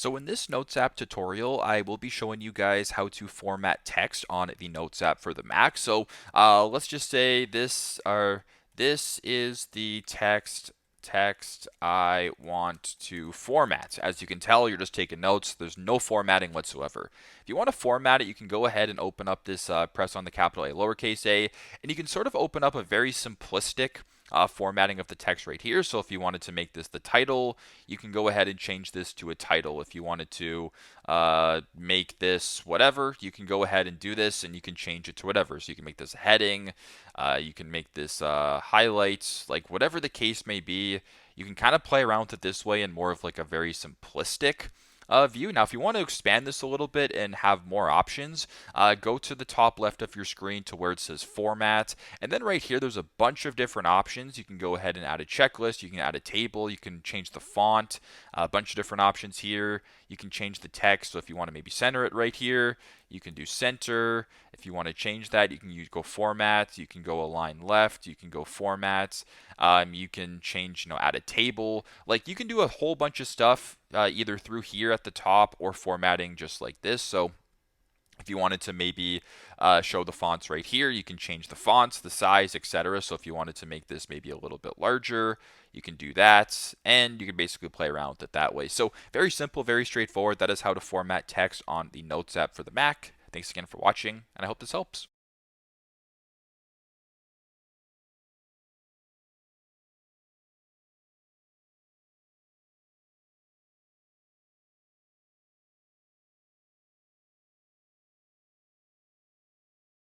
So in this Notes app tutorial, I will be showing you guys how to format text on the Notes app for the Mac. So let's just say this is the text I want to format. As you can tell, you're just taking notes. There's no formatting whatsoever. If you want to format it, you can go ahead and open up this, press on the capital A, lowercase a, and you can sort of open up a very simplistic formatting of the text right here. So if you wanted to make this the title, you can go ahead and change this to a title. If you wanted to make this whatever, you can go ahead and do this, and you can change it to whatever. So you can make this a heading, you can make this highlights, like whatever the case may be. You can kind of play around with it this way in more of like a very simplistic view. Now, if you want to expand this a little bit and have more options, go to the top left of your screen to where it says format. And then right here, there's a bunch of different options. You can go ahead and add a checklist. You can add a table. You can change the font. A bunch of different options here. You can change the text. So if you want to maybe center it right here, you can do center. If you want to change that, you can go format. You can go align left. You can go format. You can change, add a table. Like you can do a whole bunch of stuff either through here at the top or formatting just like this. So if you wanted to maybe show the fonts right here, you can change the fonts, the size, etc. So if you wanted to make this maybe a little bit larger, you can do that, and you can basically play around with it that way. So very simple, very straightforward. That is how to format text on the Notes app for the Mac. Thanks again for watching, and I hope this helps.